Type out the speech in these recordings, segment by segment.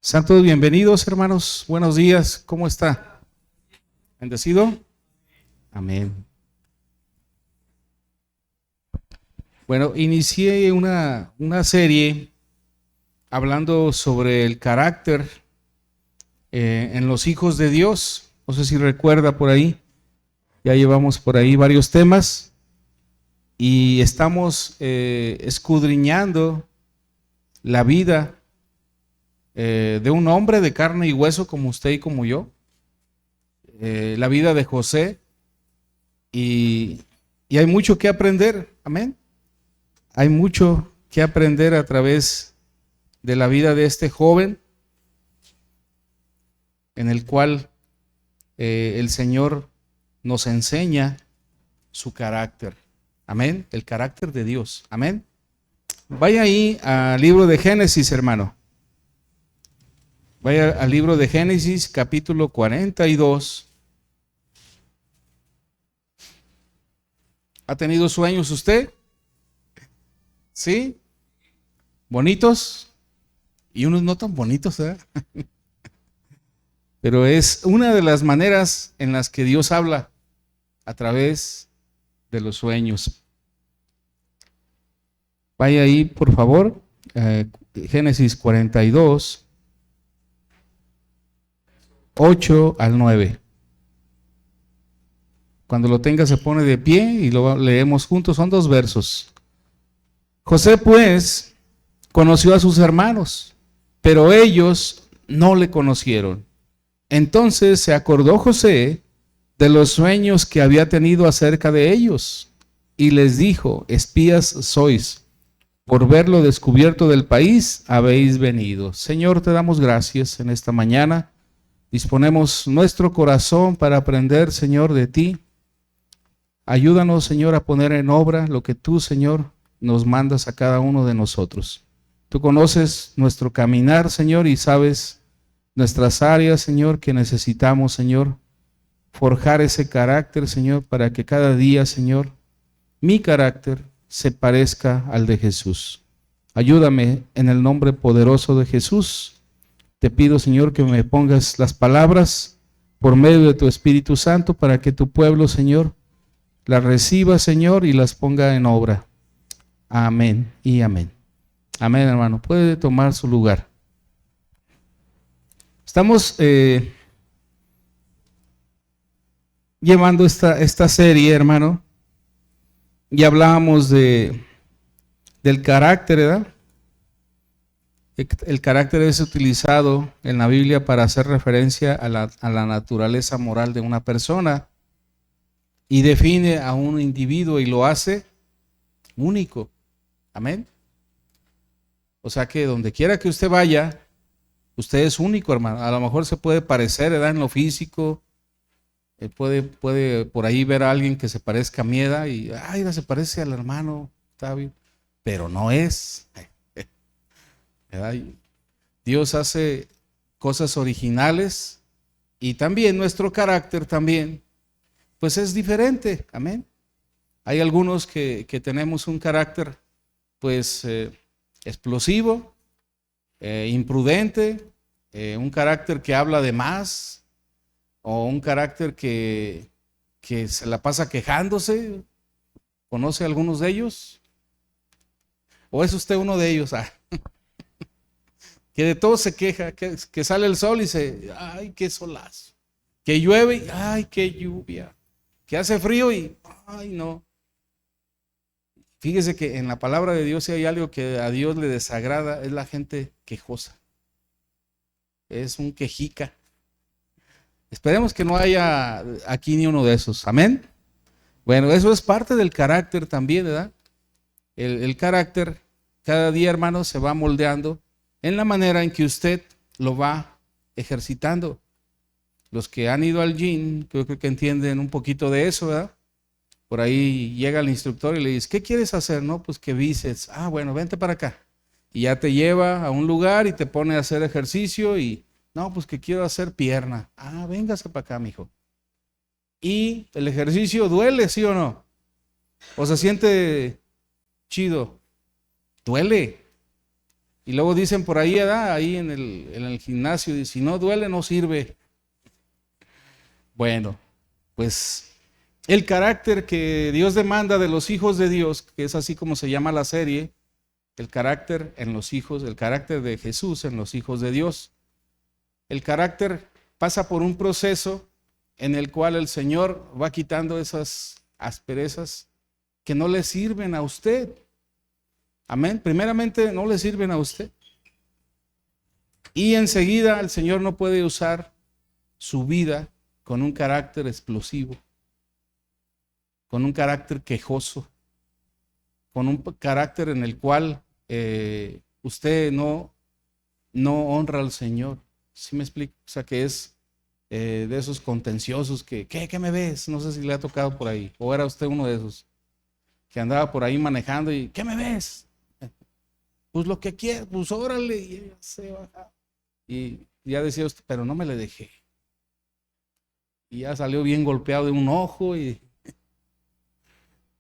Sean todos bienvenidos, hermanos. Buenos días. ¿Cómo está? ¿Bendecido? Amén. Bueno, inicié una serie hablando sobre el carácter en los hijos de Dios. No sé si recuerda por ahí. Ya llevamos por ahí varios temas y estamos escudriñando la vida de un hombre de carne y hueso como usted y como yo, la vida de José, y hay mucho que aprender, amén. Hay mucho que aprender a través de la vida de este joven, en el cual el Señor nos enseña su carácter, amén, el carácter de Dios, amén. Vaya ahí al libro de Génesis, hermano. Vaya al libro de Génesis, capítulo 42. ¿Ha tenido sueños usted? ¿Sí? ¿Bonitos? Y unos no tan bonitos, ¿eh? Pero es una de las maneras en las que Dios habla, a través de los sueños. Vaya ahí, por favor, Génesis 42, 8 al 9. Cuando lo tenga se pone de pie y lo leemos juntos, son 2 versos. José pues conoció a sus hermanos, pero ellos no le conocieron. Entonces se acordó José de los sueños que había tenido acerca de ellos y les dijo: espías sois, por ver lo descubierto del país habéis venido. Señor, te damos gracias en esta mañana. Disponemos nuestro corazón para aprender, Señor, de ti. Ayúdanos, Señor, a poner en obra lo que tú, Señor, nos mandas a cada uno de nosotros. Tú conoces nuestro caminar, Señor, y sabes nuestras áreas, Señor, que necesitamos, Señor, forjar ese carácter, Señor, para que cada día, Señor, mi carácter se parezca al de Jesús. Ayúdame en el nombre poderoso de Jesús. Te pido, Señor, que me pongas las palabras por medio de tu Espíritu Santo para que tu pueblo, Señor, las reciba, Señor, y las ponga en obra. Amén y amén. Amén, hermano. Puede tomar su lugar. Estamos llevando esta serie, hermano, y hablábamos del carácter, ¿verdad? El carácter es utilizado en la Biblia para hacer referencia a la naturaleza moral de una persona y define a un individuo y lo hace único. Amén. O sea que donde quiera que usted vaya, usted es único, hermano. A lo mejor se puede parecer, ¿verdad?, en lo físico. Puede por ahí ver a alguien que se parezca a Mieda y, ay, se parece al hermano Octavio, pero no es. ¿Verdad? Dios hace cosas originales y también nuestro carácter también, pues es diferente. Amén. Hay algunos que tenemos un carácter, pues, explosivo, imprudente, un carácter que habla de más, o un carácter que se la pasa quejándose. ¿Conoce algunos de ellos? ¿O es usted uno de ellos? Que de todo se queja, que sale el sol y ay, qué solazo. Que llueve y, ay, qué lluvia. Que hace frío y, ay, no. Fíjese que en la palabra de Dios, si hay algo que a Dios le desagrada, es la gente quejosa. Es un quejica. Esperemos que no haya aquí ni uno de esos. Amén. Bueno, eso es parte del carácter también, ¿verdad? El carácter cada día, hermano, se va moldeando en la manera en que usted lo va ejercitando. Los que han ido al gym, creo que entienden un poquito de eso, ¿verdad? Por ahí llega el instructor y le dice: ¿qué quieres hacer? No, pues que bíceps. Ah, bueno, vente para acá. Y ya te lleva a un lugar y te pone a hacer ejercicio y, no, pues que quiero hacer pierna. Ah, véngase para acá, mijo. Y el ejercicio duele, ¿sí o no? ¿O se siente chido? Duele. Y luego dicen por ahí, ¿verdad? Ahí en el gimnasio, y si no duele, no sirve. Bueno, pues el carácter que Dios demanda de los hijos de Dios, que es así como se llama la serie, el carácter en los hijos, el carácter de Jesús en los hijos de Dios. El carácter pasa por un proceso en el cual el Señor va quitando esas asperezas que no le sirven a usted. Amén. Primeramente no le sirven a usted. Y enseguida el Señor no puede usar su vida con un carácter explosivo, con un carácter quejoso, con un carácter en el cual usted no honra al Señor. ¿Sí me explico? O sea, que es de esos contenciosos que, ¿qué me ves? No sé si le ha tocado por ahí, o era usted uno de esos que andaba por ahí manejando y, ¿qué me ves? Pues lo que quiera, pues órale, y ella se baja. Y ya decía usted, pero no me le dejé. Y ya salió bien golpeado de un ojo y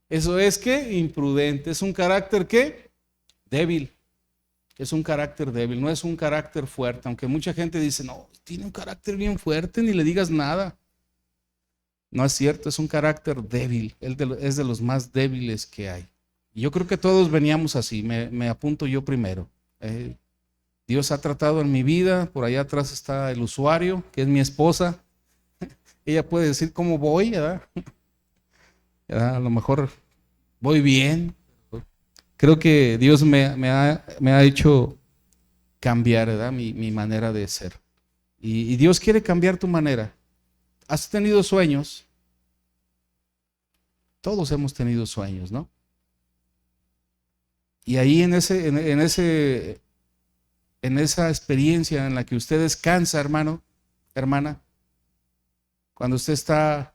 eso es que imprudente, es un carácter que débil. Es un carácter débil, no es un carácter fuerte, aunque mucha gente dice, no, tiene un carácter bien fuerte, ni le digas nada. No es cierto, es un carácter débil, es de los más débiles que hay. Yo creo que todos veníamos así, me apunto yo primero. Dios ha tratado en mi vida, por allá atrás está el usuario, que es mi esposa. Ella puede decir cómo voy, ¿verdad? A lo mejor voy bien. Creo que Dios me ha hecho cambiar, ¿verdad? Mi manera de ser. Y Dios quiere cambiar tu manera. ¿Has tenido sueños? Todos hemos tenido sueños, ¿no? Y ahí en esa experiencia en la que usted descansa, hermano, hermana, cuando usted está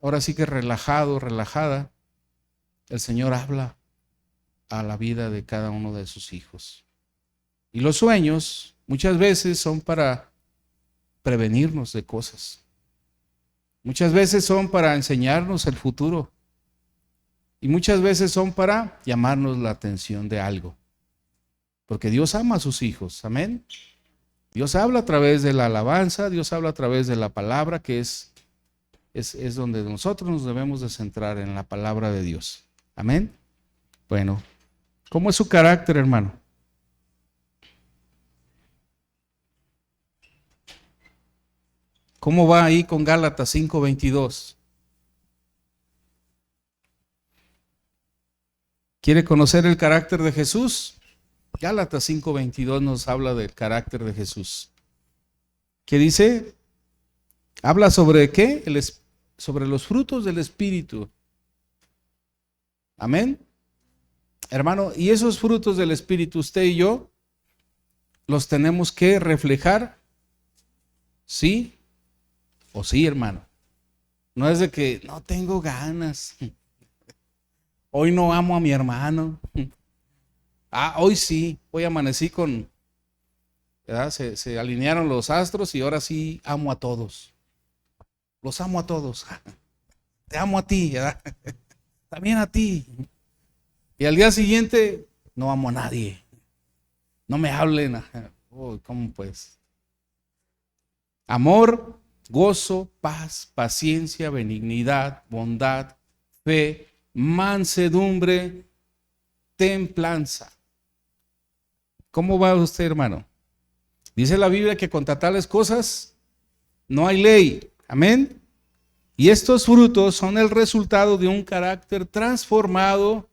ahora sí que relajado, relajada, el Señor habla a la vida de cada uno de sus hijos. Y los sueños muchas veces son para prevenirnos de cosas. Muchas veces son para enseñarnos el futuro. Y muchas veces son para llamarnos la atención de algo. Porque Dios ama a sus hijos. Amén. Dios habla a través de la alabanza, Dios habla a través de la palabra, que es donde nosotros nos debemos de centrar, en la palabra de Dios. Amén. Bueno, ¿cómo es su carácter, hermano? ¿Cómo va ahí con Gálatas 5:22? ¿Quiere conocer el carácter de Jesús? Gálatas 5:22 nos habla del carácter de Jesús. ¿Qué dice? Habla sobre ¿qué? Sobre los frutos del Espíritu. Amén. Hermano, y esos frutos del Espíritu, usted y yo, los tenemos que reflejar, ¿sí o sí, hermano? No es de que no tengo ganas. Hoy no amo a mi hermano. Hoy sí, hoy amanecí con, ¿verdad? Se alinearon los astros y ahora sí amo a todos. Los amo a todos. Te amo a ti, ¿verdad? También a ti. Y al día siguiente no amo a nadie. No me hablen. ¿Cómo pues? Amor, gozo, paz, paciencia, benignidad, bondad, fe, mansedumbre, templanza. ¿Cómo va usted, hermano? Dice la Biblia que contra tales cosas no hay ley. Amén. Y estos frutos son el resultado de un carácter transformado.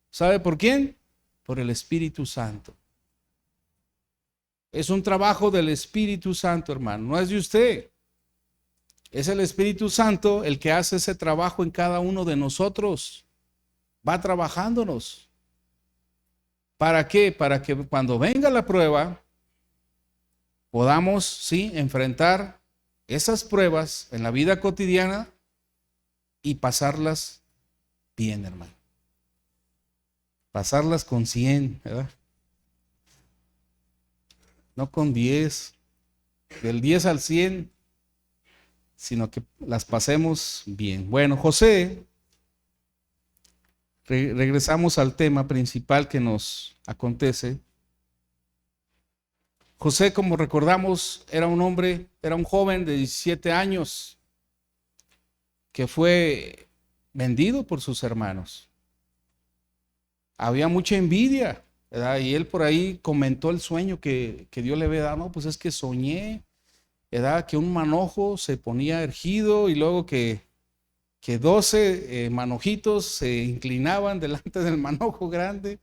¿Sabe por quién? Por el Espíritu Santo. Es un trabajo del Espíritu Santo, hermano. No es de usted. Es el Espíritu Santo el que hace ese trabajo en cada uno de nosotros. Va trabajándonos. ¿Para qué? Para que cuando venga la prueba podamos, sí, enfrentar esas pruebas en la vida cotidiana y pasarlas bien, hermano. Pasarlas con 100, ¿verdad? No con 10, del 10 al 100, sino que las pasemos bien. Bueno, José, regresamos al tema principal que nos acontece. José, como recordamos, era un joven de 17 años que fue vendido por sus hermanos. Había mucha envidia, ¿verdad? Y él por ahí comentó el sueño que Dios le había dado. No, pues es que soñé, ¿verdad? Que un manojo se ponía erguido y luego que 12 manojitos se inclinaban delante del manojo grande.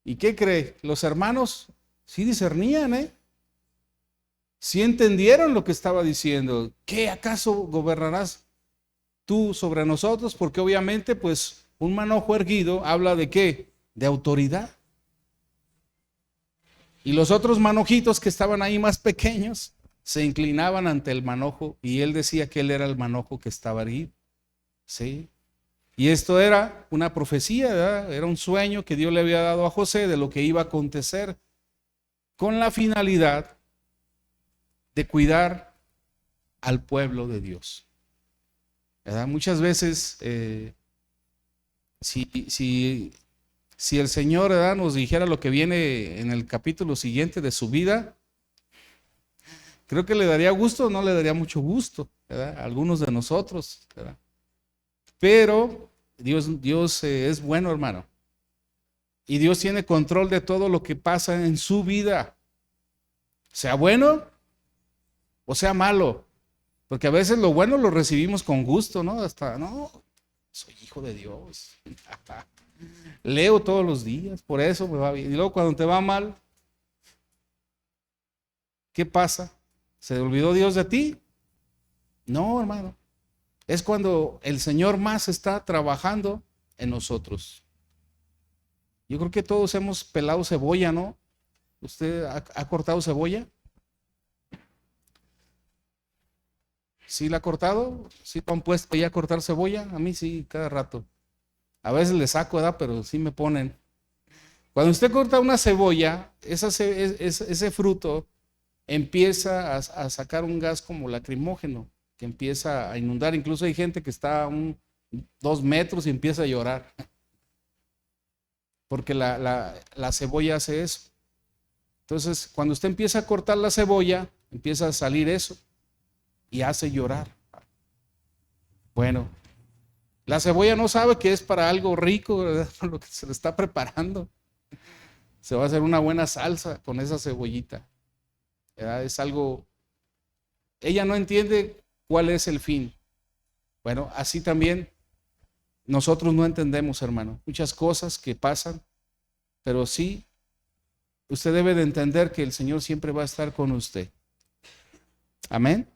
¿Y qué cree? Los hermanos sí discernían, sí entendieron lo que estaba diciendo. ¿Qué acaso gobernarás tú sobre nosotros? Porque obviamente pues un manojo erguido habla de ¿qué? De autoridad. Y los otros manojitos que estaban ahí más pequeños se inclinaban ante el manojo y él decía que él era el manojo que estaba erguido. ¿Sí? Y esto era una profecía, ¿verdad? Era un sueño que Dios le había dado a José de lo que iba a acontecer con la finalidad de cuidar al pueblo de Dios. ¿Verdad? Muchas veces, si el Señor, ¿verdad?, nos dijera lo que viene en el capítulo siguiente de su vida, creo que le daría gusto, no le daría mucho gusto, ¿verdad? A algunos de nosotros, ¿verdad? Pero Dios es bueno, hermano. Y Dios tiene control de todo lo que pasa en su vida, sea bueno o sea malo. Porque a veces lo bueno lo recibimos con gusto, ¿no? Hasta, no, soy hijo de Dios. Leo todos los días, por eso me va bien. Y luego cuando te va mal, ¿qué pasa? ¿Se olvidó Dios de ti? No, hermano. Es cuando el Señor más está trabajando en nosotros. Yo creo que todos hemos pelado cebolla, ¿no? ¿Usted ha cortado cebolla? ¿Sí la ha cortado? ¿Sí lo han puesto ya a cortar cebolla? A mí sí, cada rato. A veces le saco, ¿verdad? Pero sí me ponen. Cuando usted corta una cebolla, ese fruto empieza a sacar un gas como lacrimógeno, que empieza a inundar. Incluso hay gente que está a 2 metros y empieza a llorar. Porque la cebolla hace eso. Entonces, cuando usted empieza a cortar la cebolla, empieza a salir eso y hace llorar. Bueno, la cebolla no sabe que es para algo rico, ¿verdad? Lo que se le está preparando. Se va a hacer una buena salsa con esa cebollita, ¿verdad? Es algo, ella no entiende cuál es el fin. Bueno, así también nosotros no entendemos, hermano, muchas cosas que pasan, pero sí, usted debe de entender que el Señor siempre va a estar con usted. Amén.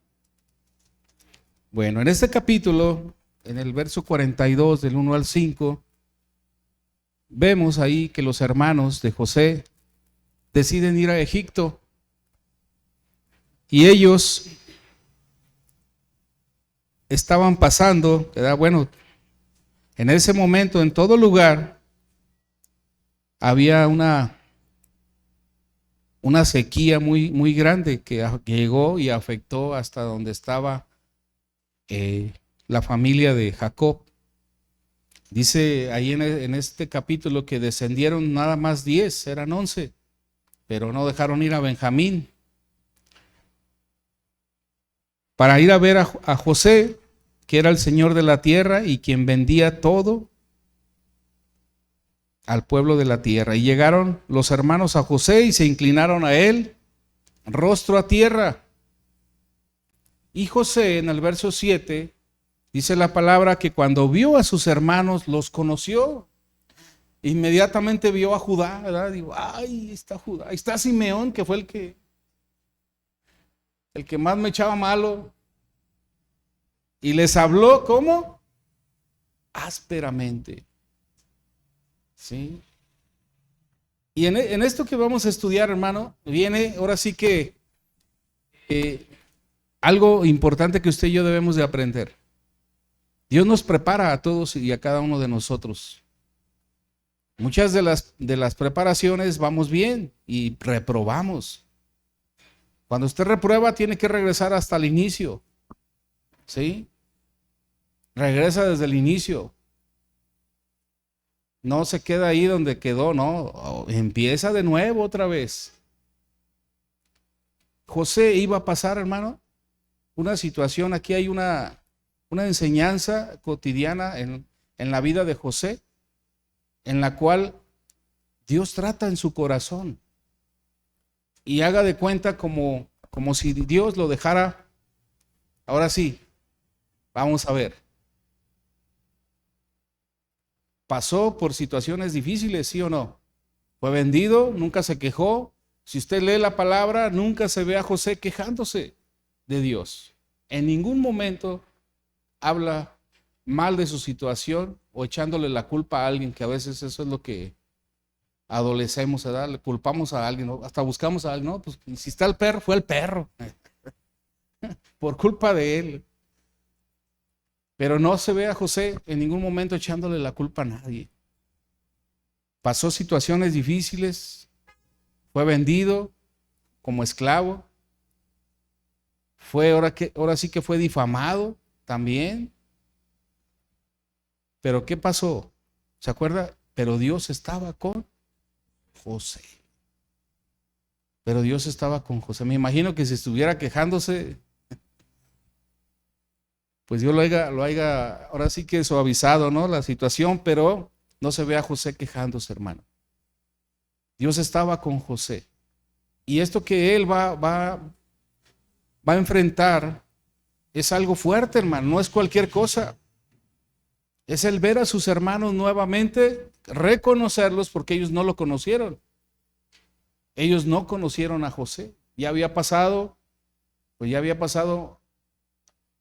Bueno, en este capítulo, en el verso 42 del 1 al 5, vemos ahí que los hermanos de José deciden ir a Egipto y ellos estaban pasando, ¿verdad? Bueno, en ese momento en todo lugar había una sequía muy, muy grande que llegó y afectó hasta donde estaba la familia de Jacob. Dice ahí en este capítulo que descendieron nada más 10, eran 11, pero no dejaron ir a Benjamín para ir a ver a José, que era el Señor de la tierra y quien vendía todo al pueblo de la tierra. Y llegaron los hermanos a José y se inclinaron a él, rostro a tierra. Y José, en el verso 7, dice la palabra que cuando vio a sus hermanos, los conoció. Inmediatamente vio a Judá, ¿verdad? Digo, ay, está Judá. Ahí está Simeón, que fue el que más me echaba malo. Y les habló, ¿cómo? Ásperamente. ¿Sí? Y en esto que vamos a estudiar, hermano, viene ahora sí que algo importante que usted y yo debemos de aprender. Dios nos prepara a todos y a cada uno de nosotros. Muchas de las preparaciones vamos bien y reprobamos. Cuando usted reprueba, tiene que regresar hasta el inicio. ¿Sí? Regresa desde el inicio. No se queda ahí donde quedó, no. Empieza de nuevo otra vez. José iba a pasar, hermano, una situación. Aquí hay una enseñanza cotidiana en la vida de José, en la cual Dios trata en su corazón. Y haga de cuenta como si Dios lo dejara. Ahora sí, vamos a ver. Pasó por situaciones difíciles, ¿sí o no? Fue vendido, nunca se quejó. Si usted lee la palabra, nunca se ve a José quejándose de Dios. En ningún momento habla mal de su situación o echándole la culpa a alguien, que a veces eso es lo que adolecemos, ¿verdad? Le culpamos a alguien, ¿no? Hasta buscamos a alguien, ¿no? Pues si está el perro, fue el perro, por culpa de él. Pero no se ve a José en ningún momento echándole la culpa a nadie. Pasó situaciones difíciles, fue vendido como esclavo, ahora sí que fue difamado también. Pero ¿qué pasó? ¿Se acuerda? Pero Dios estaba con José. Pero Dios estaba con José. Me imagino que si estuviera quejándose, pues Dios lo haya ahora sí que suavizado, ¿no? La situación, pero no se ve a José quejándose, hermano. Dios estaba con José. Y esto que él va a enfrentar es algo fuerte, hermano. No es cualquier cosa. Es el ver a sus hermanos nuevamente, reconocerlos porque ellos no lo conocieron. Ellos no conocieron a José. Ya había pasado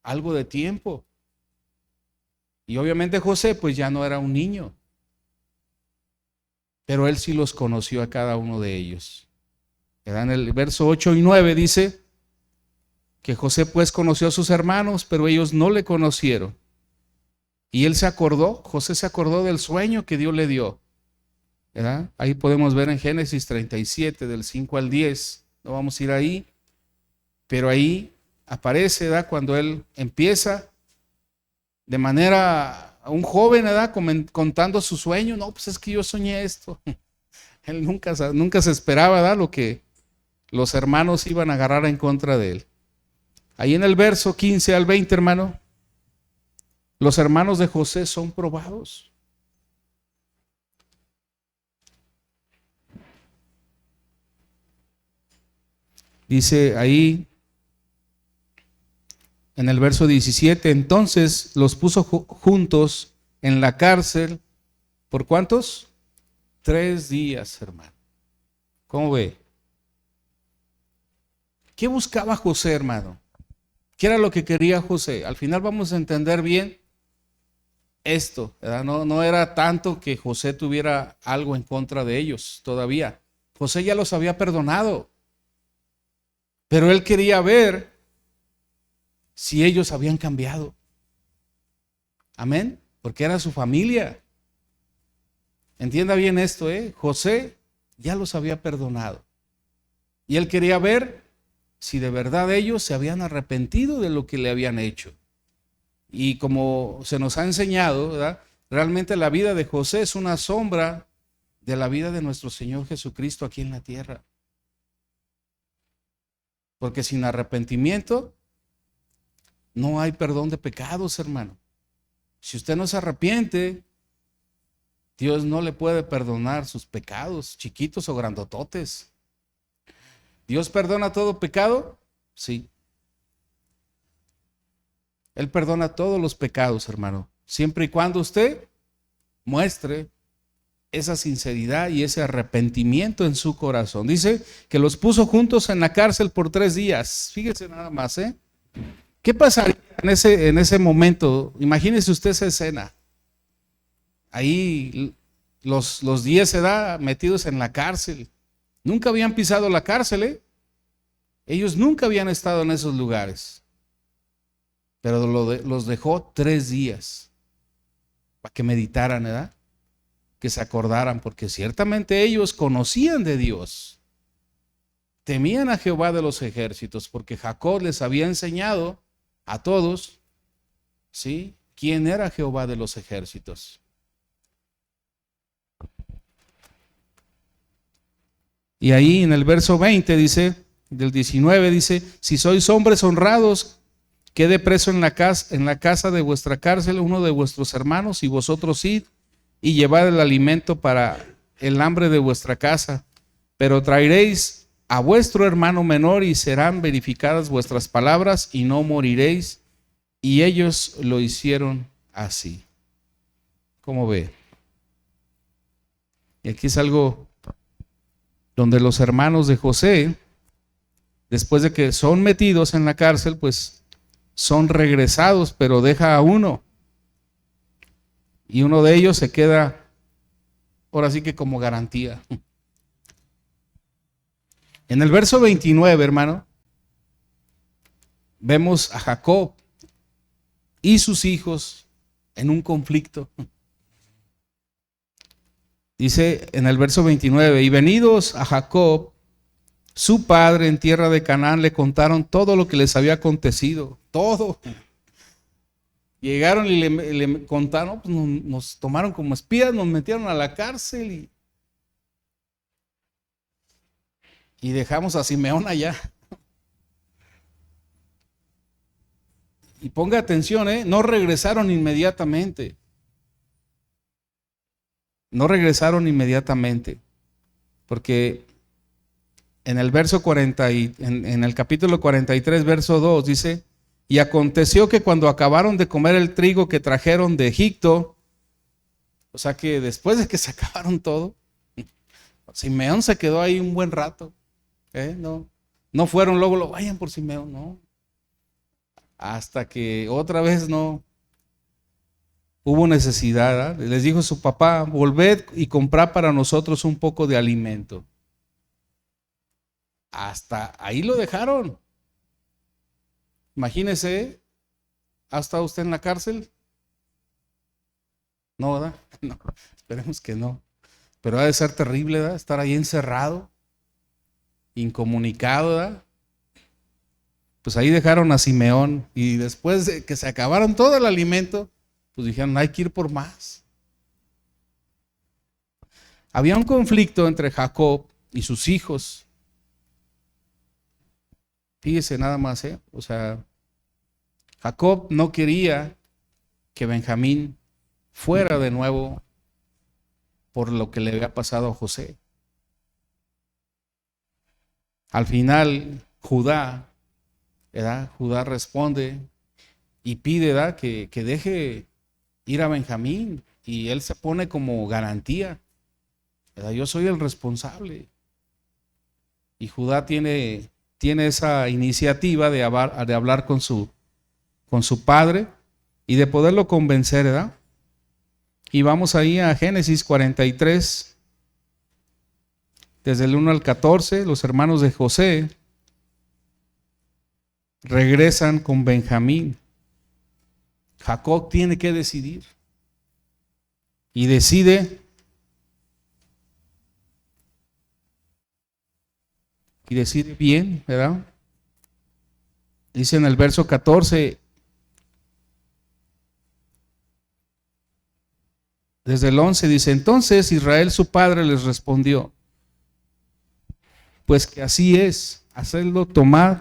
algo de tiempo. Y obviamente José pues ya no era un niño. Pero él sí los conoció a cada uno de ellos. En el verso 8 y 9 dice que José pues conoció a sus hermanos, pero ellos no le conocieron. Y José se acordó del sueño que Dios le dio. ¿Verdad? Ahí podemos ver en Génesis 37, del 5 al 10. No vamos a ir ahí, pero ahí aparece, ¿verdad? Cuando él empieza de manera, un joven, ¿verdad? Contando su sueño. No, pues es que yo soñé esto. Él nunca se esperaba, ¿verdad? Lo que los hermanos iban a agarrar en contra de él. Ahí en el verso 15 al 20, hermano, los hermanos de José son probados. Dice ahí en el verso 17, entonces los puso juntos en la cárcel. ¿Por cuántos? 3 días, hermano. ¿Cómo ve? ¿Qué buscaba José, hermano? ¿Qué era lo que quería José? Al final vamos a entender bien esto, ¿verdad? No era tanto que José tuviera algo en contra de ellos todavía. José ya los había perdonado. Pero él quería ver si ellos habían cambiado. Amén. Porque era su familia. Entienda bien esto, José ya los había perdonado. Y él quería ver si de verdad ellos se habían arrepentido de lo que le habían hecho. Y como se nos ha enseñado, ¿verdad? Realmente la vida de José es una sombra de la vida de nuestro Señor Jesucristo aquí en la tierra. Porque sin arrepentimiento no hay perdón de pecados, hermano. Si usted no se arrepiente, Dios no le puede perdonar sus pecados, chiquitos o grandototes. ¿Dios perdona todo pecado? Sí. Él perdona todos los pecados, hermano, siempre y cuando usted muestre esa sinceridad y ese arrepentimiento en su corazón. Dice que los puso juntos en la cárcel por 3 días. Fíjese nada más, ¿Qué pasaría en ese momento? Imagínese usted esa escena. Ahí los 10 metidos en la cárcel. Nunca habían pisado la cárcel, Ellos nunca habían estado en esos lugares. Pero los dejó 3 días para que meditaran, ¿verdad? Que se acordaran, porque ciertamente ellos conocían de Dios. Temían a Jehová de los ejércitos, porque Jacob les había enseñado a todos, ¿sí?, quién era Jehová de los ejércitos. Y ahí en el verso 20 dice del 19 dice, si sois hombres honrados, quede preso en la casa de vuestra cárcel uno de vuestros hermanos, y vosotros id y llevad el alimento para el hambre de vuestra casa, pero traeréis a vuestro hermano menor y serán verificadas vuestras palabras y no moriréis. Y ellos lo hicieron así. ¿Cómo ve? Y aquí es algo donde los hermanos de José, después de que son metidos en la cárcel, pues son regresados, pero deja a uno. Y uno de ellos se queda, ahora sí que como garantía. En el verso 29, hermano, vemos a Jacob y sus hijos en un conflicto. Dice en el verso 29, y venidos a Jacob, su padre en tierra de Canaán, le contaron todo lo que les había acontecido, todo. Llegaron y le contaron, pues nos tomaron como espías, nos metieron a la cárcel y dejamos a Simeón allá. Y ponga atención, no regresaron inmediatamente. No regresaron inmediatamente. Porque en el verso 40, en el capítulo 43, verso 2, dice, y aconteció que cuando acabaron de comer el trigo que trajeron de Egipto, o sea que después de que se acabaron todo, Simeón se quedó ahí un buen rato. No fueron luego, vayan por Simeón, no. Hasta que otra vez no hubo necesidad, ¿verdad? Les dijo su papá, volved y comprad para nosotros un poco de alimento. Hasta ahí lo dejaron. Imagínese, ¿ha estado usted en la cárcel? No, ¿verdad? No, esperemos que no. Pero ha de ser terrible, ¿verdad? Estar ahí encerrado, incomunicado, ¿verdad? Pues ahí dejaron a Simeón y después de que se acabaron todo el alimento, pues dijeron, hay que ir por más. Había un conflicto entre Jacob y sus hijos. Fíjese nada más, o sea, Jacob no quería que Benjamín fuera de nuevo por lo que le había pasado a José. Al final, Judá responde y pide, ¿verdad?, que deje ir a Benjamín, y él se pone como garantía, ¿verdad? Yo soy el responsable. Y Judá tiene esa iniciativa de hablar con su padre y de poderlo convencer, ¿verdad? Y vamos ahí a Génesis 43, desde el 1 al 14, los hermanos de José regresan con Benjamín. Jacob tiene que decidir y decide bien, ¿verdad? Dice en el verso 14, desde el 11, dice, entonces Israel su padre les respondió, pues que así es, hacedlo, tomad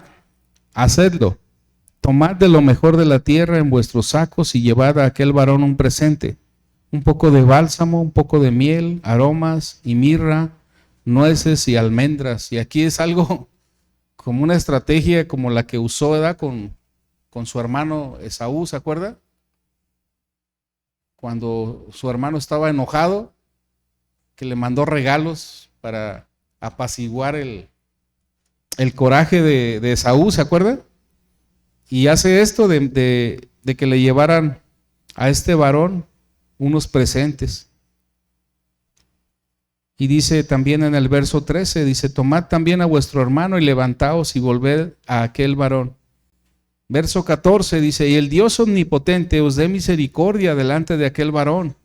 de lo mejor de la tierra en vuestros sacos y llevad a aquel varón un presente, un poco de bálsamo, un poco de miel, aromas y mirra, nueces y almendras. Y aquí es algo como una estrategia como la que usó, ¿verdad?, con su hermano Esaú, ¿se acuerda? Cuando su hermano estaba enojado, que le mandó regalos para apaciguar el coraje de Esaú, ¿se acuerda? Y hace esto de que le llevaran a este varón unos presentes. Y dice también en el verso 13, dice, tomad también a vuestro hermano y levantaos y volved a aquel varón. Verso 14 dice, y el Dios omnipotente os dé misericordia delante de aquel varón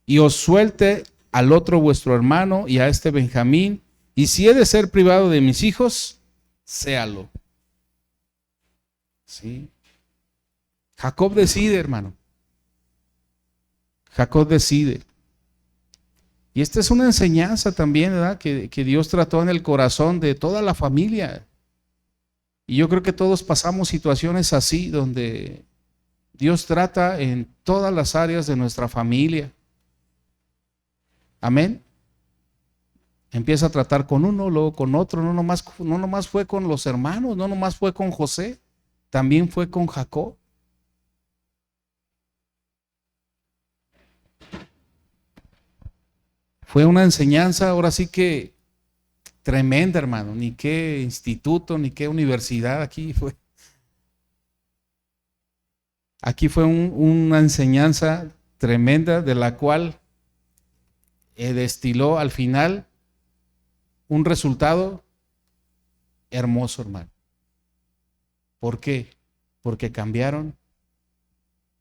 y os suelte al otro vuestro hermano y a este Benjamín, y si he de ser privado de mis hijos, séalo. ¿Sí? Jacob decide, hermano. Jacob decide. Y esta es una enseñanza también, ¿verdad?, que Dios trató en el corazón de toda la familia. Y yo creo que todos pasamos situaciones así, donde Dios trata en todas las áreas de nuestra familia. Amén. Empieza a tratar con uno, luego con otro. No nomás fue con los hermanos, no nomás fue con José, también fue con Jacob. Fue una enseñanza, ahora sí que tremenda, hermano. Ni qué instituto, ni qué universidad aquí fue. Aquí fue una enseñanza tremenda, de la cual destiló al final un resultado hermoso, hermano. ¿Por qué? Porque cambiaron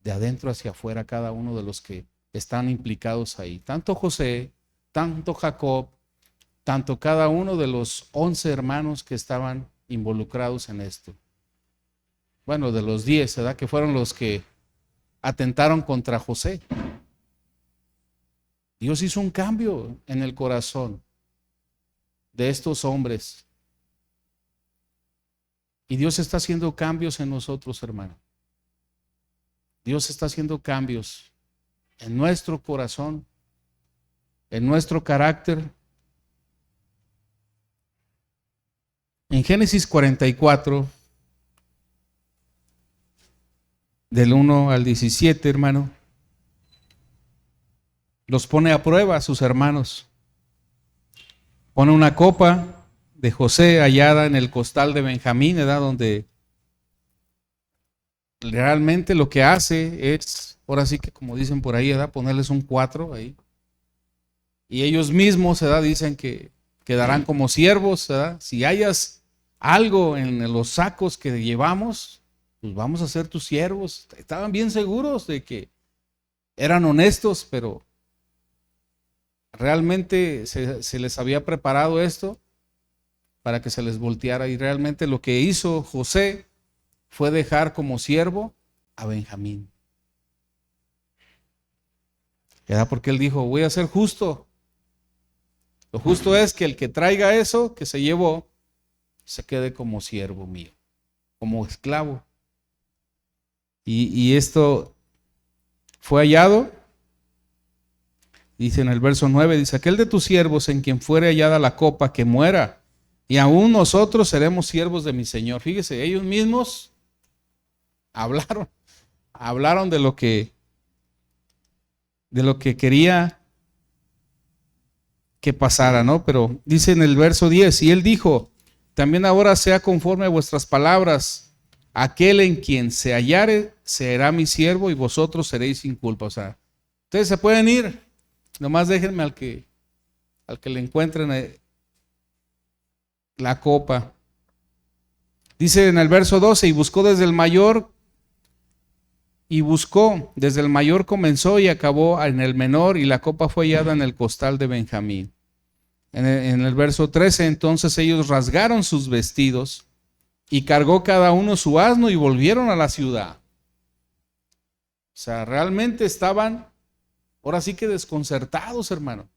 de adentro hacia afuera cada uno de los que están implicados ahí. Tanto José, tanto Jacob, tanto cada uno de los 11 hermanos que estaban involucrados en esto. Bueno, de los 10, ¿verdad? Que fueron los que atentaron contra José. Dios hizo un cambio en el corazón de estos hombres. Y Dios está haciendo cambios en nosotros, hermano. Dios está haciendo cambios en nuestro corazón, en nuestro carácter. En Génesis 44, del 1 al 17, hermano, los pone a prueba a sus hermanos. Pone una copa de José hallada en el costal de Benjamín, ¿verdad? Donde realmente lo que hace es, ahora sí que como dicen por ahí, ¿verdad? Ponerles un 4 ahí. Y ellos mismos, ¿verdad? Dicen que quedarán como siervos, ¿verdad? Si hayas algo en los sacos que llevamos, pues vamos a ser tus siervos. Estaban bien seguros de que eran honestos, pero realmente se les había preparado esto para que se les volteara. Y realmente lo que hizo José fue dejar como siervo a Benjamín. ¿Verdad? Porque él dijo, voy a ser justo. Lo justo es que el que traiga eso que se llevó, se quede como siervo mío, como esclavo. Y esto fue hallado, dice en el verso 9, dice, aquel de tus siervos en quien fuere hallada la copa, que muera, y aún nosotros seremos siervos de mi Señor. Fíjese, ellos mismos hablaron de lo que quería que pasara, ¿no? Pero dice en el verso 10, y él dijo, también ahora sea conforme a vuestras palabras, aquel en quien se hallare será mi siervo y vosotros seréis sin culpa. O sea, ustedes se pueden ir, nomás déjenme al que le encuentren la copa. Dice en el verso 12, y buscó desde el mayor comenzó y acabó en el menor, y la copa fue hallada en el costal de Benjamín. En el verso 13, entonces ellos rasgaron sus vestidos y cargó cada uno su asno y volvieron a la ciudad. O sea, realmente estaban, ahora sí que desconcertados, hermano.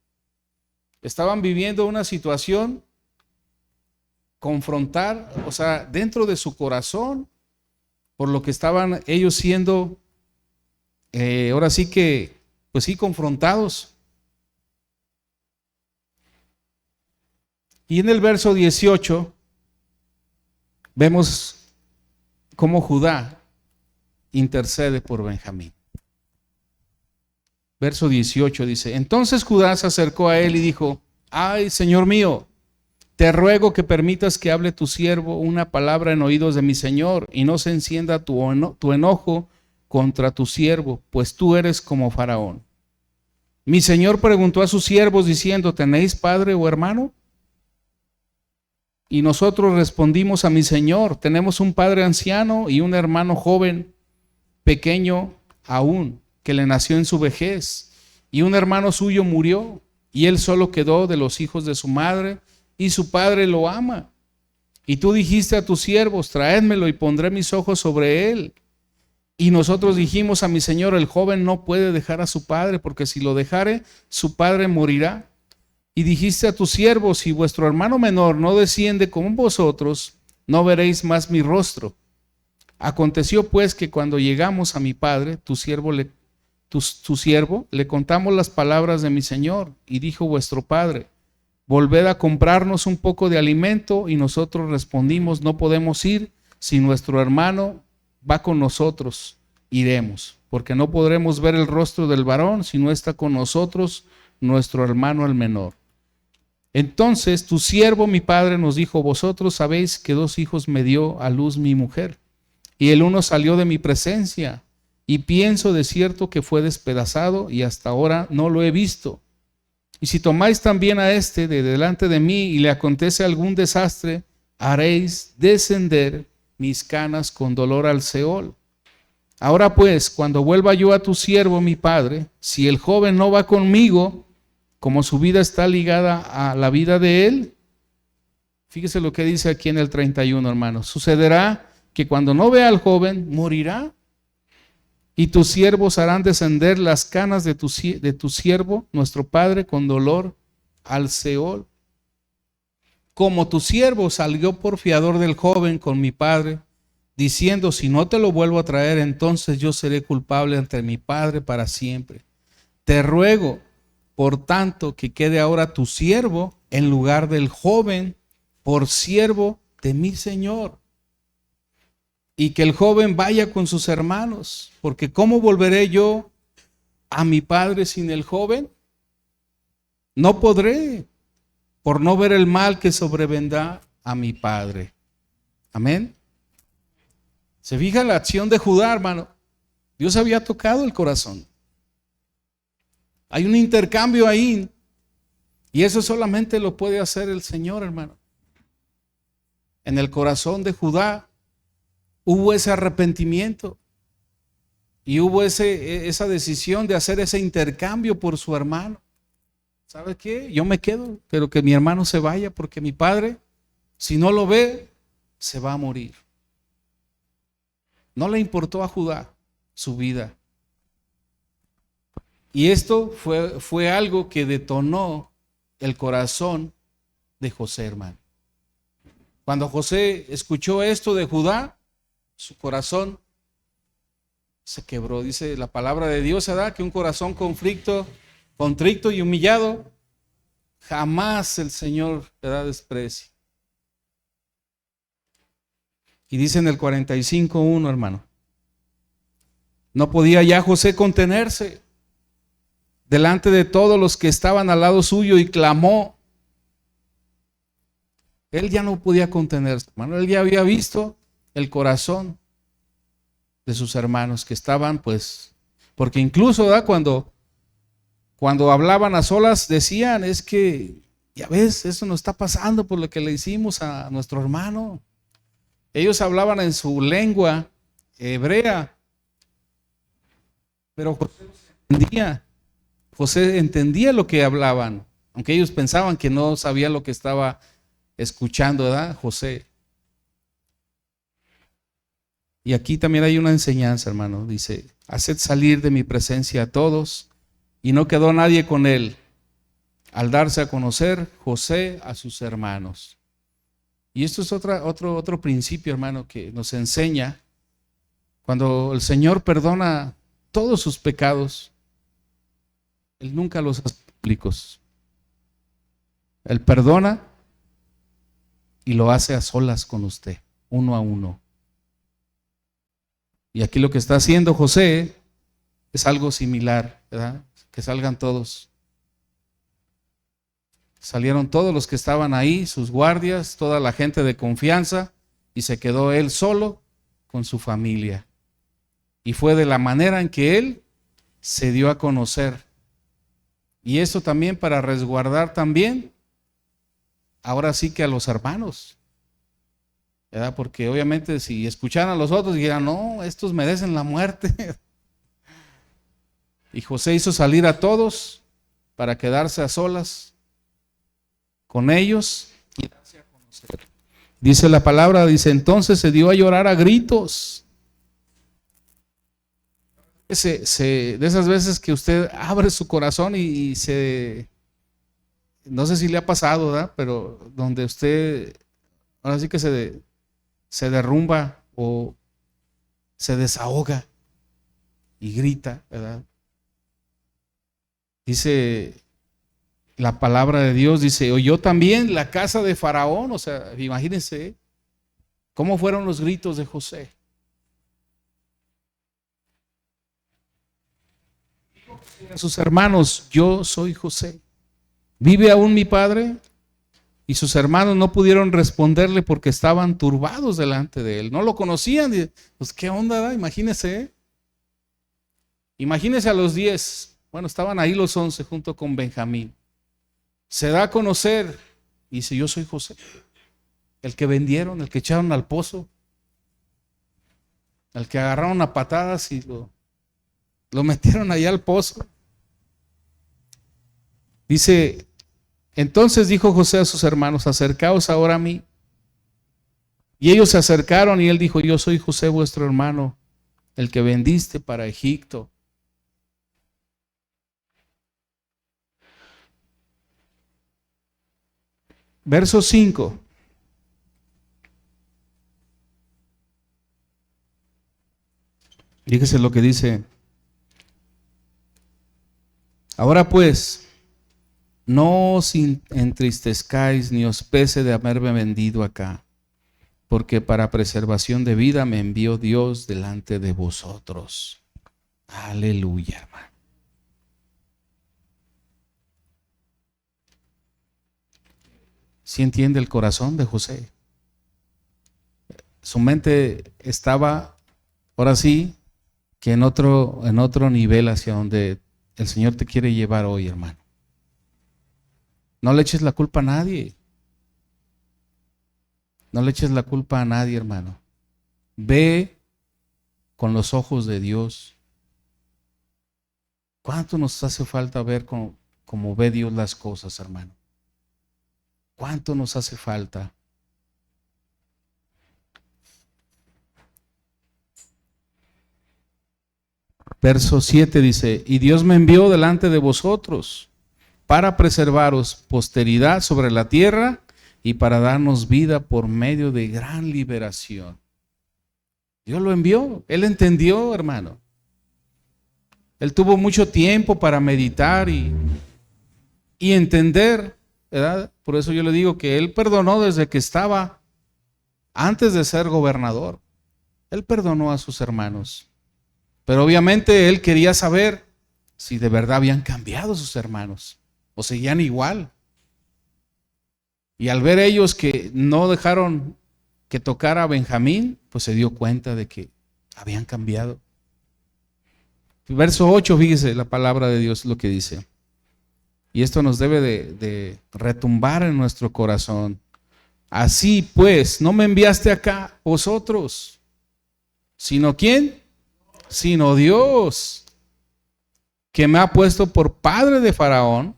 Estaban viviendo una situación, confrontar, o sea, dentro de su corazón, por lo que estaban ellos siendo, ahora sí que, pues sí, confrontados. Y en el verso 18 vemos cómo Judá intercede por Benjamín. Verso 18 dice, entonces Judá se acercó a él y dijo, ay, Señor mío, te ruego que permitas que hable tu siervo una palabra en oídos de mi Señor y no se encienda tu enojo contra tu siervo, pues tú eres como Faraón. Mi Señor preguntó a sus siervos diciendo, ¿tenéis padre o hermano? Y nosotros respondimos a mi Señor, tenemos un padre anciano y un hermano joven, pequeño aún, que le nació en su vejez, y un hermano suyo murió, y él solo quedó de los hijos de su madre, y su padre lo ama. Y tú dijiste a tus siervos, traédmelo y pondré mis ojos sobre él. Y nosotros dijimos a mi Señor, el joven no puede dejar a su padre, porque si lo dejare, su padre morirá. Y dijiste a tus siervos, si vuestro hermano menor no desciende con vosotros, no veréis más mi rostro. Aconteció pues que cuando llegamos a mi padre, tu siervo, le contamos las palabras de mi señor, y dijo vuestro padre: volved a comprarnos un poco de alimento. Y nosotros respondimos: no podemos ir, si nuestro hermano va con nosotros, iremos, porque no podremos ver el rostro del varón si no está con nosotros nuestro hermano el menor. Entonces tu siervo mi padre nos dijo: vosotros sabéis que 2 hijos me dio a luz mi mujer, y el uno salió de mi presencia, y pienso de cierto que fue despedazado, y hasta ahora no lo he visto. Y si tomáis también a este de delante de mí, y le acontece algún desastre, haréis descender mis canas con dolor al Seol. Ahora pues, cuando vuelva yo a tu siervo mi padre, si el joven no va conmigo, como su vida está ligada a la vida de él, fíjese lo que dice aquí en el 31, hermanos. Sucederá que cuando no vea al joven, morirá. Y tus siervos harán descender las canas de tu siervo, nuestro padre, con dolor al Seol. Como tu siervo salió por fiador del joven con mi padre, diciendo: si no te lo vuelvo a traer, entonces yo seré culpable ante mi padre para siempre. Te ruego, por tanto, que quede ahora tu siervo en lugar del joven, por siervo de mi señor, y que el joven vaya con sus hermanos, porque ¿cómo volveré yo a mi padre sin el joven? No podré, por no ver el mal que sobrevendrá a mi padre. Amén. Se fija la acción de Judá, hermano. Dios había tocado el corazón. Hay un intercambio ahí, y eso solamente lo puede hacer el Señor, hermano. En el corazón de Judá hubo ese arrepentimiento y hubo esa decisión de hacer ese intercambio por su hermano. ¿Sabe qué? Yo me quedo, pero que mi hermano se vaya, porque mi padre, si no lo ve, se va a morir. No le importó a Judá su vida. Y esto fue algo que detonó el corazón de José, hermano. Cuando José escuchó esto de Judá, su corazón se quebró. Dice la palabra de Dios, ¿verdad?, que un corazón contrito y humillado, jamás el Señor le da desprecio. Y dice en el 45:1, hermano, no podía ya José contenerse delante de todos los que estaban al lado suyo, y clamó. Él ya no podía contenerse, hermano. Él ya había visto el corazón de sus hermanos que estaban, pues, porque incluso, ¿verdad?, cuando hablaban a solas decían: es que, ya ves, eso nos está pasando por lo que le hicimos a nuestro hermano. Ellos hablaban en su lengua hebrea, pero José entendía lo que hablaban, aunque ellos pensaban que no sabía lo que estaba escuchando, ¿verdad?, José. Y aquí también hay una enseñanza, hermano. Dice: haced salir de mi presencia a todos. Y no quedó nadie con él, al darse a conocer José a sus hermanos. Y esto es otro principio, hermano, que nos enseña. Cuando el Señor perdona todos sus pecados, Él nunca los hace públicos. Él perdona y lo hace a solas con usted, uno a uno. Y aquí lo que está haciendo José es algo similar, ¿verdad? Que salgan todos. Salieron todos los que estaban ahí, sus guardias, toda la gente de confianza, y se quedó él solo con su familia. Y fue de la manera en que él se dio a conocer. Y eso también para resguardar también, ahora sí, que a los hermanos, ¿verdad? Porque obviamente si escucharan a los otros dirían: no, estos merecen la muerte. Y José hizo salir a todos para quedarse a solas con ellos y darse a conocer. Dice la palabra, dice: entonces se dio a llorar a gritos. De esas veces que usted abre su corazón y no sé si le ha pasado, ¿verdad?, pero donde usted, ahora sí que se derrumba o se desahoga y grita, ¿verdad? Dice la palabra de Dios, dice, oyó también la casa de Faraón, o sea, imagínense cómo fueron los gritos de José. A sus hermanos, yo soy José. ¿Vive aún mi padre? Y sus hermanos no pudieron responderle porque estaban turbados delante de él. No lo conocían. Pues, ¿qué onda? Imagínense. Imagínense a los 10. Bueno, estaban ahí los 11 junto con Benjamín. Se da a conocer y dice, yo soy José. El que vendieron, el que echaron al pozo. El que agarraron a patadas y lo metieron allá al pozo. Dice, entonces dijo José a sus hermanos, acercaos ahora a mí. Y ellos se acercaron y él dijo, yo soy José vuestro hermano, el que vendiste para Egipto. Verso 5. Fíjese lo que dice. Ahora pues, no os entristezcáis ni os pese de haberme vendido acá, porque para preservación de vida me envió Dios delante de vosotros. Aleluya, hermano. ¿Sí entiende el corazón de José? Su mente estaba, ahora sí, que en otro nivel hacia donde el Señor te quiere llevar hoy, hermano. No le eches la culpa a nadie. No le eches la culpa a nadie, hermano. Ve con los ojos de Dios. ¿Cuánto nos hace falta ver como ve Dios las cosas, hermano? ¿Cuánto nos hace falta? Verso 7 dice, y Dios me envió delante de vosotros para preservaros posteridad sobre la tierra y para darnos vida por medio de gran liberación. Dios lo envió, él entendió, hermano. Él tuvo mucho tiempo para meditar y entender, ¿verdad? Por eso yo le digo que él perdonó desde que estaba, antes de ser gobernador. Él perdonó a sus hermanos. Pero obviamente él quería saber si de verdad habían cambiado sus hermanos o seguían igual. Y al ver ellos que no dejaron que tocara a Benjamín, pues se dio cuenta de que habían cambiado. Verso 8, fíjese la palabra de Dios lo que dice. Y esto nos debe de retumbar en nuestro corazón. Así pues, no me enviaste acá vosotros, sino ¿quién? Sino Dios, que me ha puesto por padre de Faraón.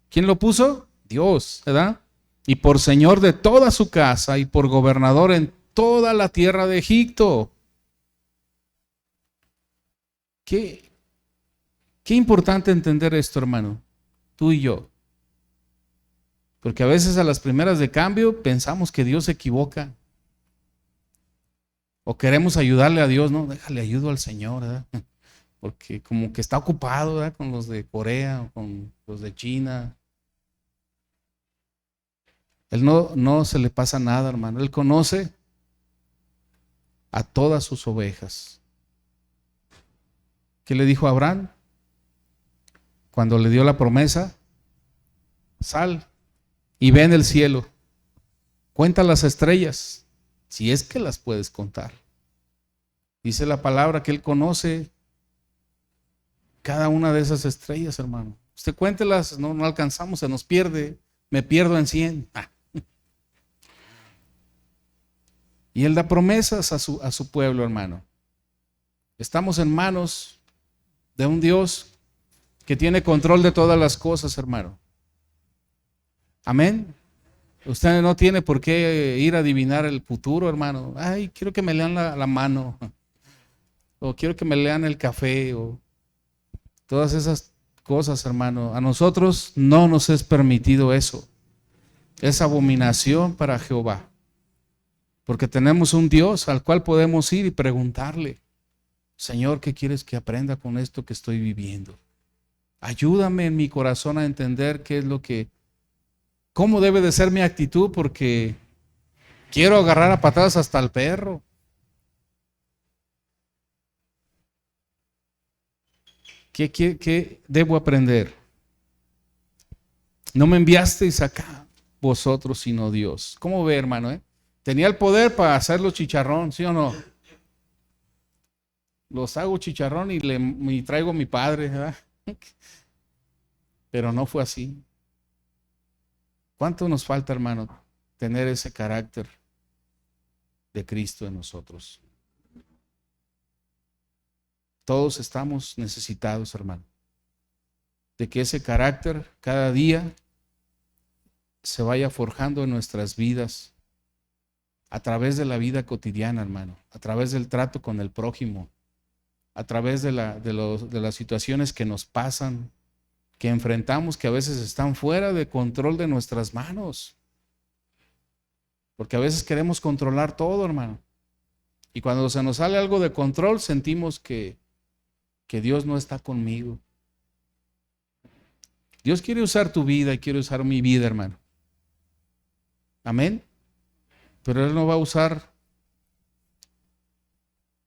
¿Quién lo puso? Dios, ¿verdad? Y por señor de toda su casa y por gobernador en toda la tierra de Egipto. Qué importante entender esto, hermano, tú y yo. Porque a veces a las primeras de cambio pensamos que Dios se equivoca. O queremos ayudarle a Dios, no, déjale ayudo al Señor, ¿verdad? Porque como que está ocupado, ¿verdad? Con los de Corea o con los de China. Él no se le pasa nada, hermano. Él conoce a todas sus ovejas. ¿Qué le dijo a Abraham? Cuando le dio la promesa, sal y ve en el cielo, cuenta las estrellas, si es que las puedes contar. Dice la palabra que él conoce cada una de esas estrellas, hermano. Usted cuéntelas, no alcanzamos, se nos pierde, me pierdo en 100. Y él da promesas a su pueblo, hermano. Estamos en manos de un Dios que tiene control de todas las cosas, hermano. Amén. Usted no tiene por qué ir a adivinar el futuro, hermano. Ay, quiero que me lean la mano. O quiero que me lean el café. O todas esas cosas, hermano. A nosotros no nos es permitido eso. Es abominación para Jehová. Porque tenemos un Dios al cual podemos ir y preguntarle, Señor, ¿qué quieres que aprenda con esto que estoy viviendo? Ayúdame en mi corazón a entender qué es cómo debe de ser mi actitud, porque quiero agarrar a patadas hasta el perro. ¿Qué debo aprender? No me enviasteis acá vosotros, sino Dios. ¿Cómo ve, hermano? Tenía el poder para hacerlo chicharrón, ¿sí o no? Los hago chicharrón y traigo a mi padre, ¿verdad? Pero no fue así. ¿Cuánto nos falta, hermano, tener ese carácter de Cristo en nosotros? Todos estamos necesitados, hermano, de que ese carácter cada día se vaya forjando en nuestras vidas a través de la vida cotidiana, hermano, a través del trato con el prójimo, a través de las situaciones que nos pasan, que enfrentamos, que a veces están fuera de control de nuestras manos. Porque a veces queremos controlar todo, hermano. Y cuando se nos sale algo de control, sentimos que Dios no está conmigo. Dios quiere usar tu vida y quiere usar mi vida, hermano. Amén. Pero Él no va a usar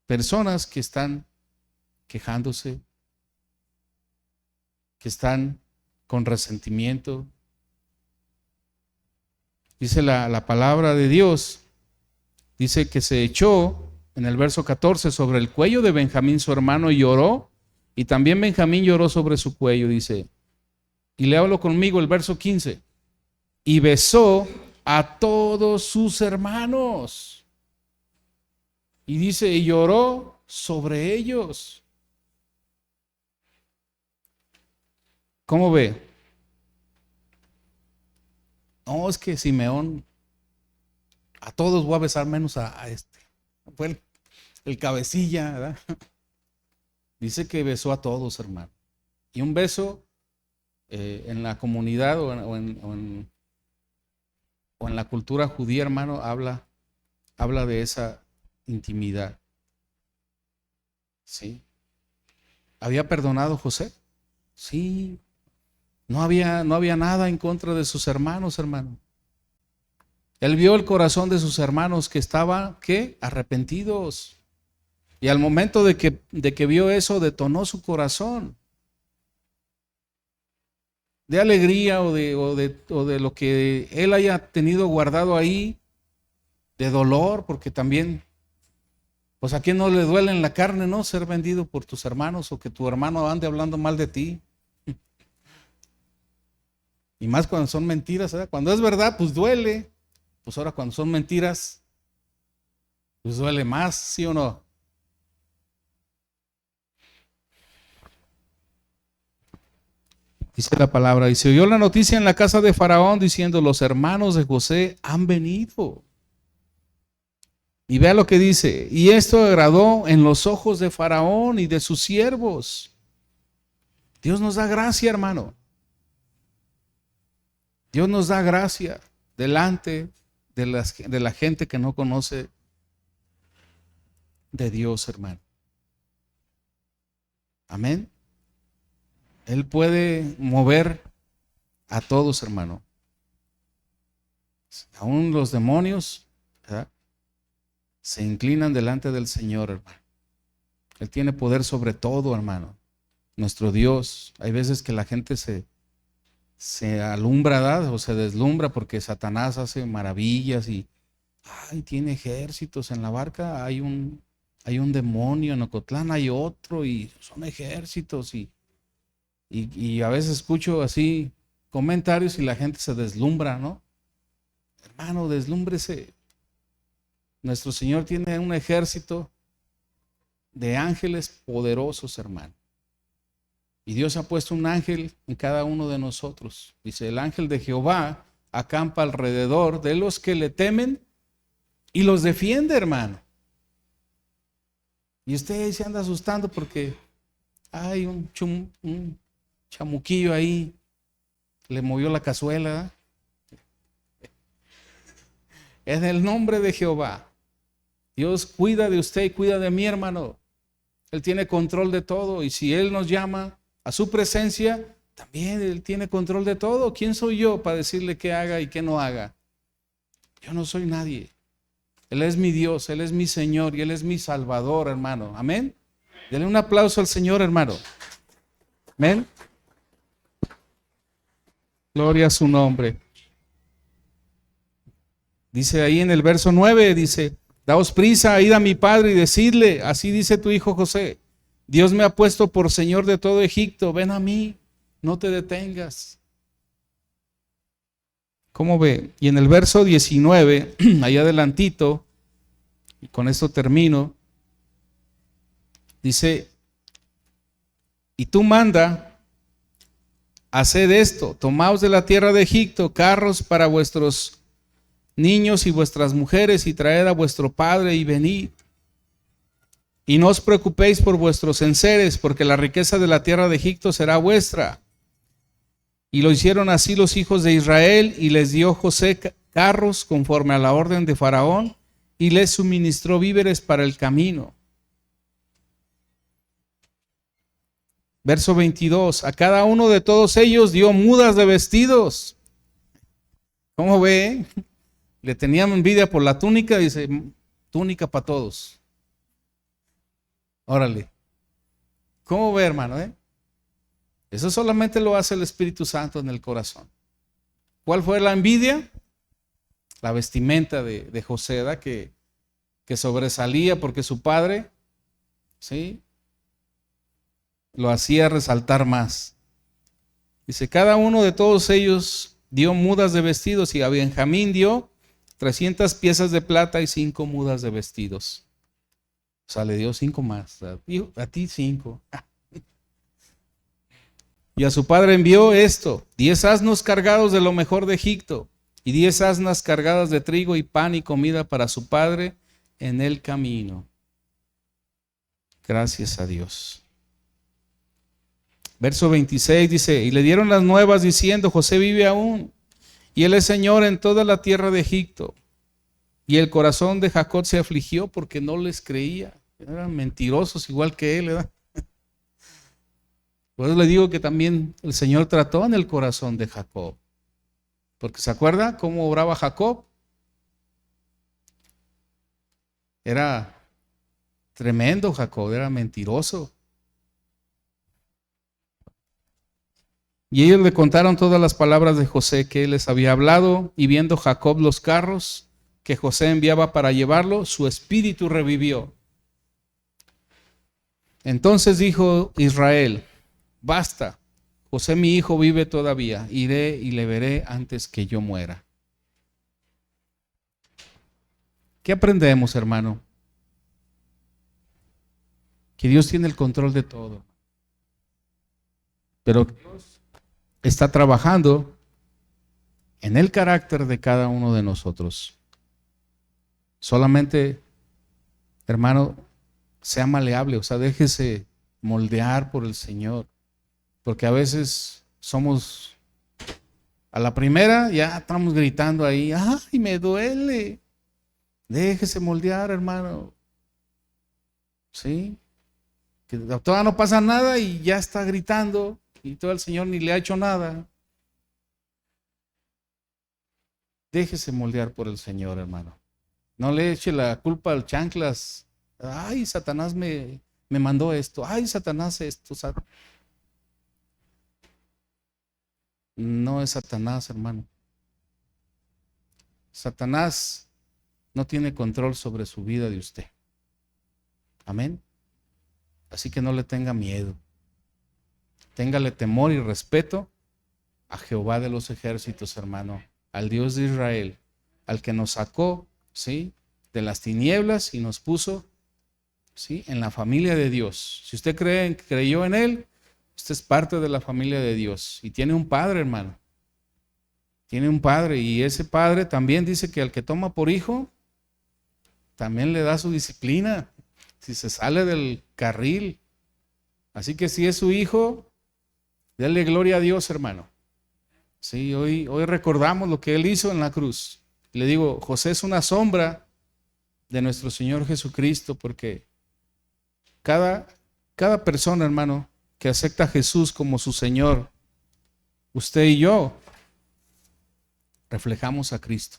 personas que están quejándose, que están con resentimiento. Dice la palabra de Dios, dice que se echó en el verso 14 sobre el cuello de Benjamín su hermano y lloró, y también Benjamín lloró sobre su cuello, dice. Y léalo conmigo el verso 15. Y besó a todos sus hermanos. Y dice, y lloró sobre ellos. ¿Cómo ve? No, es que Simeón, a todos voy a besar menos a este. Fue el cabecilla, ¿verdad? Dice que besó a todos, hermano. Y un beso en la comunidad o en la cultura judía, hermano, habla de esa intimidad. ¿Sí? ¿Había perdonado José? Sí. No había nada en contra de sus hermanos, hermano. Él vio el corazón de sus hermanos que estaban, ¿qué? Arrepentidos. Y al momento de que vio eso, detonó su corazón de alegría o de lo que él haya tenido guardado ahí, de dolor, porque también, pues a quién no le duele en la carne, ¿no? Ser vendido por tus hermanos o que tu hermano ande hablando mal de ti. Y más cuando son mentiras, ¿verdad? Cuando es verdad, pues duele. Pues ahora cuando son mentiras, pues duele más, ¿sí o no? Dice la palabra, y se oyó la noticia en la casa de Faraón diciendo, los hermanos de José han venido. Y vea lo que dice, y esto agradó en los ojos de Faraón y de sus siervos. Dios nos da gracia, hermano. Dios nos da gracia delante de la gente que no conoce de Dios, hermano. Amén. Él puede mover a todos, hermano. Aún los demonios, ¿verdad?, se inclinan delante del Señor, hermano. Él tiene poder sobre todo, hermano. Nuestro Dios. Hay veces que la gente se alumbra, ¿verdad?, o se deslumbra porque Satanás hace maravillas y tiene ejércitos en la barca. Hay un demonio en Ocotlán, hay otro y son ejércitos y a veces escucho así comentarios y la gente se deslumbra, ¿no? Hermano, deslúmbrese. Nuestro Señor tiene un ejército de ángeles poderosos, hermano. Y Dios ha puesto un ángel en cada uno de nosotros. Dice, el ángel de Jehová acampa alrededor de los que le temen y los defiende, hermano. Y usted se anda asustando porque hay un chamuquillo ahí, le movió la cazuela. En el nombre de Jehová, Dios cuida de usted y cuida de mí, hermano. Él tiene control de todo y si Él nos llama a su presencia, también Él tiene control de todo. ¿Quién soy yo para decirle qué haga y qué no haga? Yo no soy nadie. Él es mi Dios, Él es mi Señor y Él es mi Salvador, hermano. Amén. Denle un aplauso al Señor, hermano. Amén. Gloria a su nombre. Dice ahí en el verso 9, dice: daos prisa, id a mi padre y decidle, así dice tu hijo José, Dios me ha puesto por Señor de todo Egipto, ven a mí, no te detengas. ¿Cómo ve? Y en el verso 19, ahí adelantito, y con esto termino, dice: y tú manda, haced esto, tomaos de la tierra de Egipto carros para vuestros niños y vuestras mujeres, y traed a vuestro padre y venid. Y no os preocupéis por vuestros enseres, porque la riqueza de la tierra de Egipto será vuestra. Y lo hicieron así los hijos de Israel, y les dio José carros conforme a la orden de Faraón, y les suministró víveres para el camino. Verso 22, a cada uno de todos ellos dio mudas de vestidos. ¿Cómo ve? Le tenían envidia por la túnica, dice, túnica para todos. Órale. ¿Cómo ve, hermano? Eso solamente lo hace el Espíritu Santo en el corazón. ¿Cuál fue la envidia? La vestimenta de José, ¿verdad? Que sobresalía porque su padre, ¿sí?, lo hacía resaltar más. Dice, cada uno de todos ellos dio mudas de vestidos, y a Benjamín dio 300 piezas de plata y 5 mudas de vestidos. O sea, le dio 5 más. A ti 5. Y a su padre envió esto: 10 asnos cargados de lo mejor de Egipto, y 10 asnas cargadas de trigo y pan y comida para su padre en el camino. Gracias a Dios. Verso 26 dice: y le dieron las nuevas diciendo, José vive aún, y él es Señor en toda la tierra de Egipto. Y el corazón de Jacob se afligió porque no les creía. Eran mentirosos igual que él, ¿verdad? Por eso le digo que también el Señor trató en el corazón de Jacob. Porque ¿se acuerda cómo obraba Jacob? Era tremendo Jacob, era mentiroso. Y ellos le contaron todas las palabras de José que él les había hablado, y viendo Jacob los carros que José enviaba para llevarlo, su espíritu revivió. Entonces dijo Israel: basta, José mi hijo vive todavía, iré y le veré antes que yo muera. ¿Qué aprendemos, hermano? Que Dios tiene el control de todo. Pero Dios está trabajando en el carácter de cada uno de nosotros. Solamente, hermano, sea maleable, o sea, déjese moldear por el Señor. Porque a veces somos, a la primera ya estamos gritando ahí, ¡ay, me duele! Déjese moldear, hermano. ¿Sí? Que todavía no pasa nada y ya está gritando, y todo el Señor ni le ha hecho nada. Déjese moldear por el Señor, hermano. No le eche la culpa al chanclas. Ay, Satanás me mandó esto. Ay, Satanás esto. No es Satanás, hermano. Satanás no tiene control sobre su vida de usted. Amén. Así que no le tenga miedo. Téngale temor y respeto a Jehová de los ejércitos, hermano, al Dios de Israel, al que nos sacó, ¿sí?, de las tinieblas y nos puso, ¿sí?, en la familia de Dios. Si usted creyó en Él, usted es parte de la familia de Dios y tiene un padre, hermano. Tiene un padre, y ese padre también dice que al que toma por hijo, también le da su disciplina si se sale del carril. Así que si es su hijo, denle gloria a Dios, hermano. Sí, hoy recordamos lo que Él hizo en la cruz. Le digo, José es una sombra de nuestro Señor Jesucristo, porque cada persona, hermano, que acepta a Jesús como su Señor, usted y yo, reflejamos a Cristo.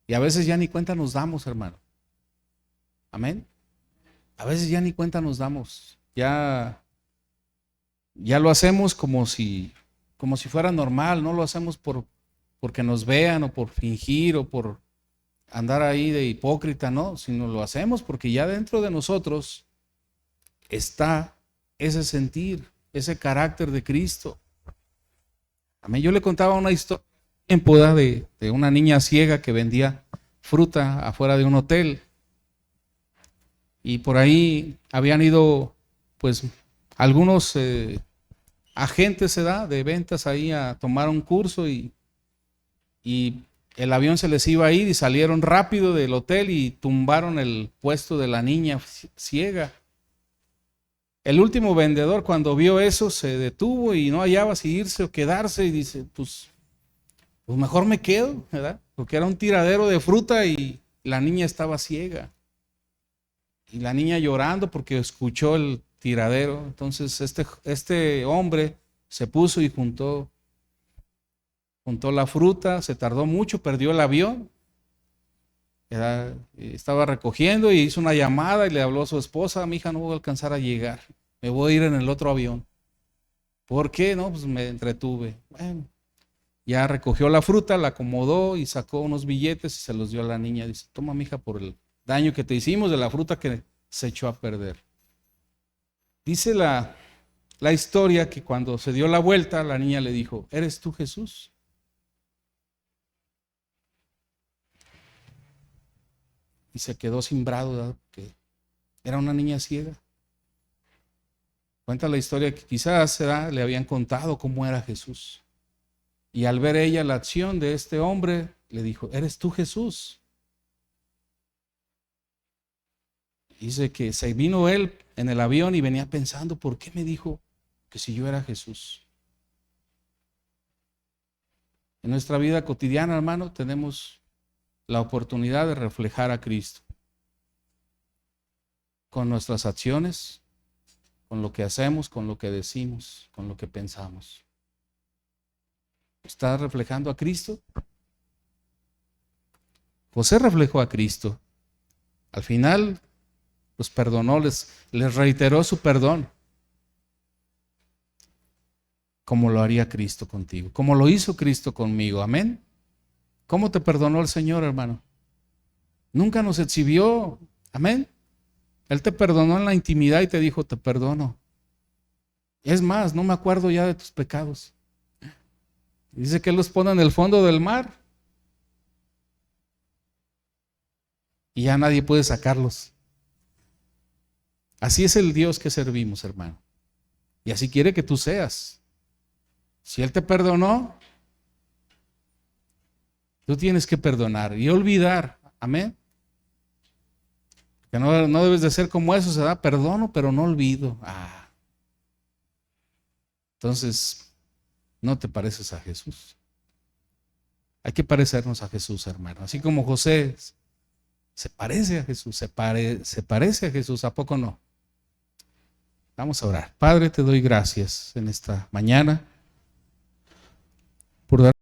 Y a veces ya ni cuenta nos damos, hermano. Amén. A veces ya ni cuenta nos damos. Ya lo hacemos como si fuera normal. No lo hacemos porque nos vean o por fingir o por andar ahí de hipócrita, no, sino lo hacemos porque ya dentro de nosotros está ese sentir, ese carácter de Cristo. Amén. Yo le contaba una historia en Poda de una niña ciega que vendía fruta afuera de un hotel, y por ahí habían ido pues algunos agentes de ventas ahí a tomar un curso, y el avión se les iba a ir y salieron rápido del hotel y tumbaron el puesto de la niña ciega. El último vendedor, cuando vio eso, se detuvo y no hallaba si irse o quedarse, y dice, pues mejor me quedo, ¿verdad? Porque era un tiradero de fruta y la niña estaba ciega. Y la niña llorando porque escuchó el tiradero. Entonces este hombre se puso y juntó la fruta, se tardó mucho, perdió el avión. Estaba recogiendo y hizo una llamada y le habló a su esposa: mi hija, no voy a alcanzar a llegar, me voy a ir en el otro avión. ¿Por qué? No, pues me entretuve. Bueno, ya recogió la fruta, la acomodó y sacó unos billetes y se los dio a la niña. Dice: toma, mi hija, por el daño que te hicimos de la fruta que se echó a perder. Dice la historia que cuando se dio la vuelta, la niña le dijo: ¿eres tú, Jesús? Y se quedó cimbrado, ¿verdad? Porque era una niña ciega. Cuenta la historia que quizás le habían contado cómo era Jesús. Y al ver ella la acción de este hombre, le dijo: ¿eres tú, Jesús? Dice que se vino él en el avión y venía pensando: ¿por qué me dijo que si yo era Jesús? En nuestra vida cotidiana, hermano, tenemos la oportunidad de reflejar a Cristo con nuestras acciones, con lo que hacemos, con lo que decimos, con lo que pensamos. ¿Está reflejando a Cristo? José reflejó a Cristo. Al final los perdonó, les reiteró su perdón, como lo haría Cristo contigo, como lo hizo Cristo conmigo. Amén. ¿Cómo te perdonó el Señor, hermano? Nunca nos exhibió. Amén. Él te perdonó en la intimidad y te dijo: te perdono. Es más, no me acuerdo ya de tus pecados. Dice que Él los pone en el fondo del mar y ya nadie puede sacarlos. Así es el Dios que servimos, hermano. Y así quiere que tú seas. Si Él te perdonó, tú tienes que perdonar y olvidar. Amén. Que no debes de ser como eso, se da perdono, pero no olvido. Entonces, no te pareces a Jesús. Hay que parecernos a Jesús, hermano. Así como José se parece a Jesús, se parece a Jesús, ¿a poco no? Vamos a orar. Padre, te doy gracias en esta mañana por dar